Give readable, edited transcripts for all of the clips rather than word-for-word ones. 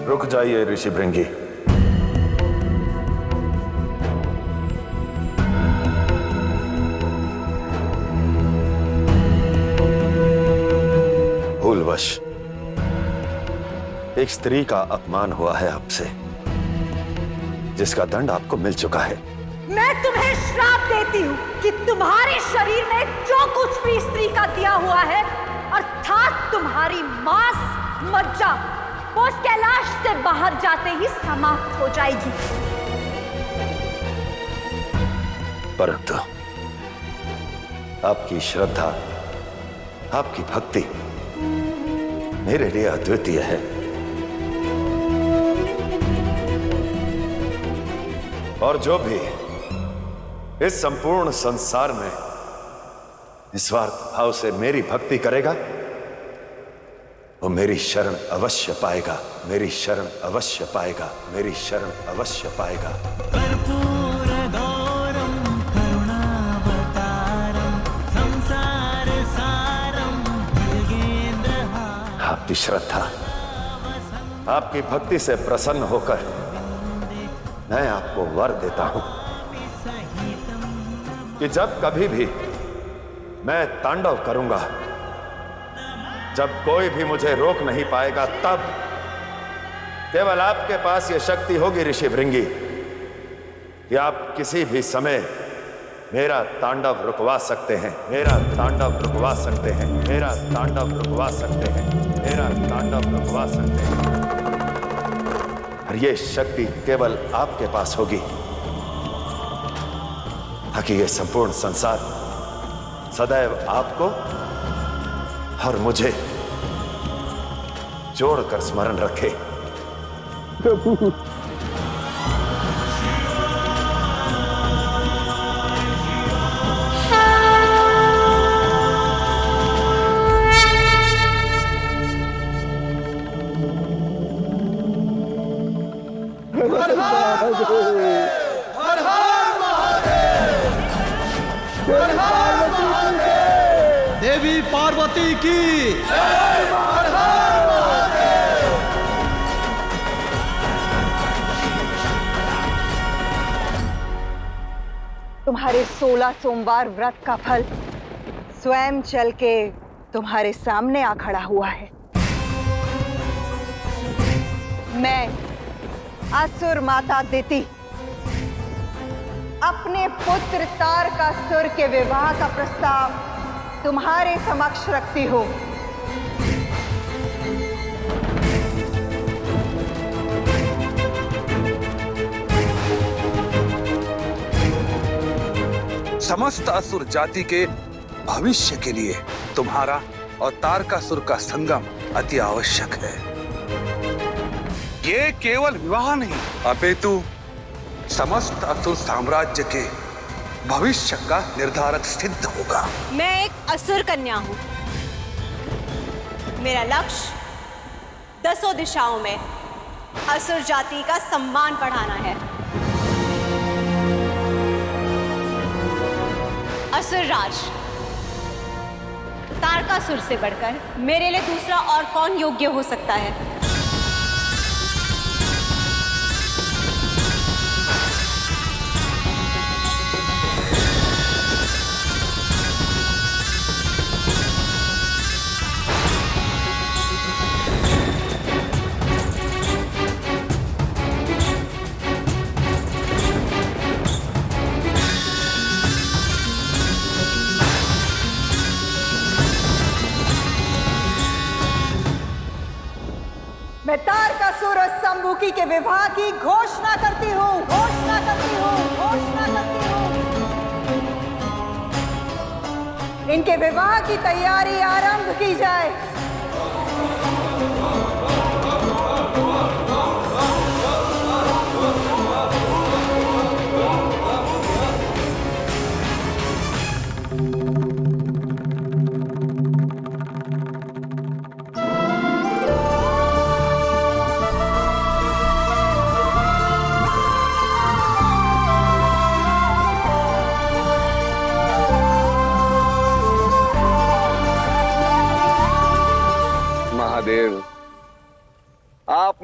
रुक जाइए ऋषि भृंगी। भूलवश एक स्त्री का अपमान हुआ है आपसे, जिसका दंड आपको मिल चुका है। मैं तुम्हें श्राप देती हूँ कि तुम्हारे शरीर में जो कुछ भी स्त्री का दिया हुआ है, अर्थात तुम्हारी मांस मज्जा, वो उस कैलाश से बाहर जाते ही समाप्त हो जाएगी। परंतु आपकी श्रद्धा, आपकी भक्ति मेरे लिए अद्वितीय है। और जो भी इस संपूर्ण संसार में निस्वार्थ भाव से मेरी भक्ति करेगा, वो मेरी शरण अवश्य पाएगा, मेरी शरण अवश्य पाएगा, मेरी शरण अवश्य पाएगा। आपकी श्रद्धा, आपकी भक्ति से प्रसन्न होकर मैं आपको वर देता हूं कि जब कभी भी मैं तांडव करूंगा, जब कोई भी मुझे रोक नहीं पाएगा, तब केवल आपके पास यह शक्ति होगी ऋषि भृंगी कि आप किसी भी समय मेरा तांडव रुकवा सकते हैं, मेरा तांडव रुकवा सकते हैं, मेरा तांडव रुकवा सकते हैं, मेरा तांडव रुकवा सकते हैं। और यह शक्ति केवल आपके पास होगी, ताकि यह संपूर्ण संसार सदैव आपको और मुझे जोड़कर स्मरण रखे। प्रभु, देवी पार्वती की तुम्हारे 16 सोमवार व्रत का फल स्वयं चल के तुम्हारे सामने आ खड़ा हुआ है। मैं असुर माता दिति अपने पुत्र तारकासुर के विवाह का प्रस्ताव तुम्हारे समक्ष रखती हूं। समस्त असुर जाति के भविष्य के लिए तुम्हारा और तारकासुर का संगम अति आवश्यक है। ये केवल विवाह नहीं, अपितु समस्त असुर साम्राज्य के भविष्य का निर्धारक सिद्ध होगा। मैं एक असुर कन्या हूं। मेरा लक्ष्य 10 दिशाओं में असुर जाति का सम्मान बढ़ाना है। असुर राज, तारकासुर से बढ़कर मेरे लिए दूसरा और कौन योग्य हो सकता है? मैं तारकासुर और संबुकी के विवाह की घोषणा करती हूँ, घोषणा करती हूँ, घोषणा करती हूँ। इनके विवाह की तैयारी आरंभ की जाए।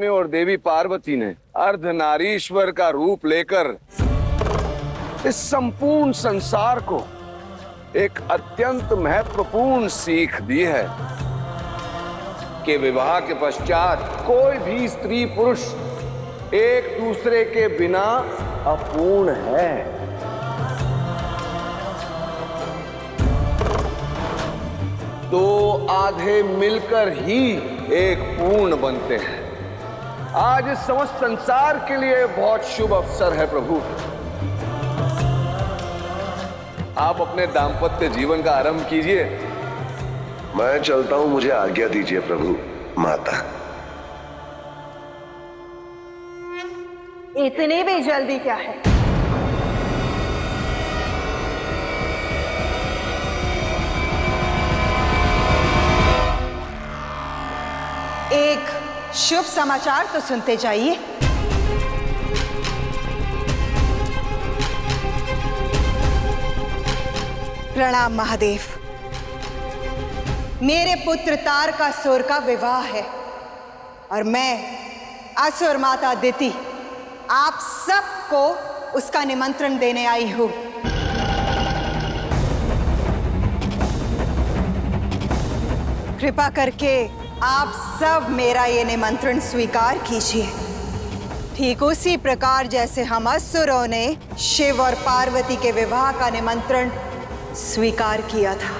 महात्म्य और देवी पार्वती ने अर्धनारीश्वर का रूप लेकर इस संपूर्ण संसार को एक अत्यंत महत्वपूर्ण सीख दी है कि विवाह के पश्चात कोई भी स्त्री पुरुष एक दूसरे के बिना अपूर्ण है। दो आधे मिलकर ही एक पूर्ण बनते हैं। आज इस समस्त संसार के लिए बहुत शुभ अवसर है प्रभु। आप अपने दाम्पत्य जीवन का आरंभ कीजिए। मैं चलता हूं, मुझे आज्ञा दीजिए प्रभु। माता, इतनी भी जल्दी क्या है? एक शुभ समाचार तो सुनते जाइए। प्रणाम महादेव। मेरे पुत्र तारकासुर का विवाह है और मैं असुर माता अदिति आप सबको उसका निमंत्रण देने आई हूं। कृपा करके आप सब मेरा ये निमंत्रण स्वीकार कीजिए, ठीक उसी प्रकार जैसे हम असुरों ने शिव और पार्वती के विवाह का निमंत्रण स्वीकार किया था।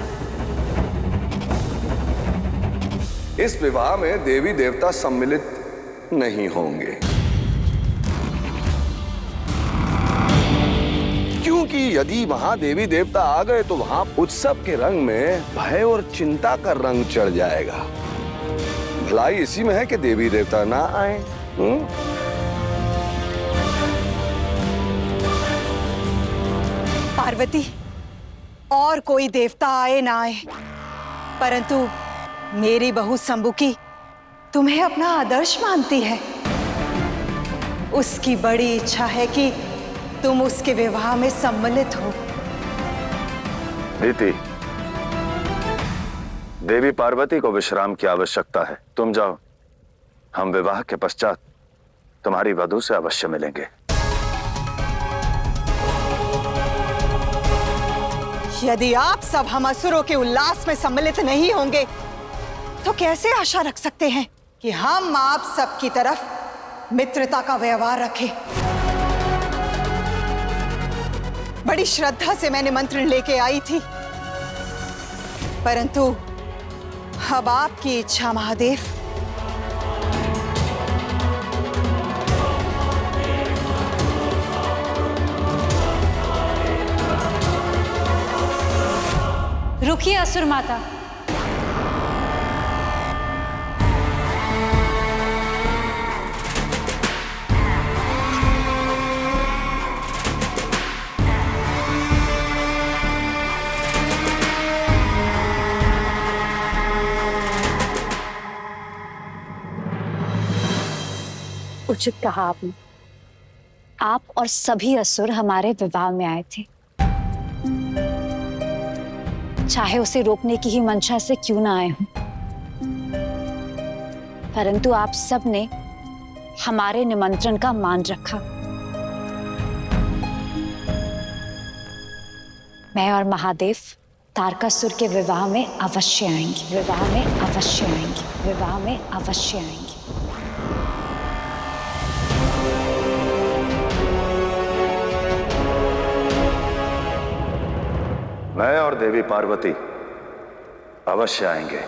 इस विवाह में देवी देवता सम्मिलित नहीं होंगे, क्योंकि यदि वहां देवी देवता आ गए तो वहां उत्सव के रंग में भय और चिंता का रंग चढ़ जाएगा। भलाई इसी में है कि देवी देवता ना आए। पार्वती, और कोई देवता आए ना आए, परंतु मेरी बहू संबुकी तुम्हें अपना आदर्श मानती है। उसकी बड़ी इच्छा है कि तुम उसके विवाह में सम्मिलित हो। दीदी, देवी पार्वती को विश्राम की आवश्यकता है। तुम जाओ, हम विवाह के पश्चात तुम्हारी वधू से अवश्य मिलेंगे। यदि आप सब हम असुरों के उल्लास में सम्मिलित नहीं होंगे तो कैसे आशा रख सकते हैं कि हम आप सब की तरफ मित्रता का व्यवहार रखें। बड़ी श्रद्धा से मैं निमंत्रण लेके आई थी, परंतु अब आपकी इच्छा महादेव। रुकिए असुर माता। उचित कहा आपने। आप और सभी असुर हमारे विवाह में आए थे, चाहे उसे रोकने की ही मंशा से क्यों ना आए हों, परंतु आप सब ने हमारे निमंत्रण का मान रखा। मैं और महादेव तारकासुर के विवाह में अवश्य आएंगे, विवाह में अवश्य आएंगे, विवाह में अवश्य आएंगे। मैं और देवी पार्वती अवश्य आएंगे।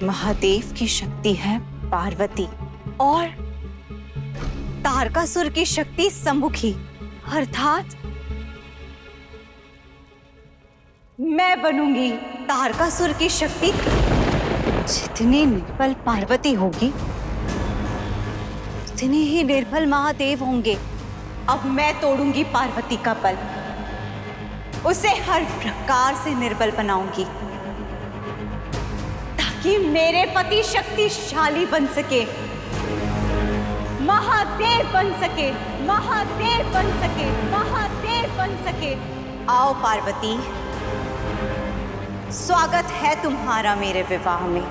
महादेव की शक्ति है पार्वती और तारकासुर की शक्ति सम्मुखी अर्थात मैं बनूंगी तारकासुर की शक्ति। जितनी निर्बल पार्वती होगी उतने ही निर्बल महादेव होंगे। अब मैं तोड़ूंगी पार्वती का बल, उसे हर प्रकार से निर्बल बनाऊंगी ताकि मेरे पति शक्तिशाली बन सके, महादेव बन सके, महादेव बन सके, महादेव बन सके। आओ पार्वती, स्वागत है तुम्हारा मेरे विवाह में।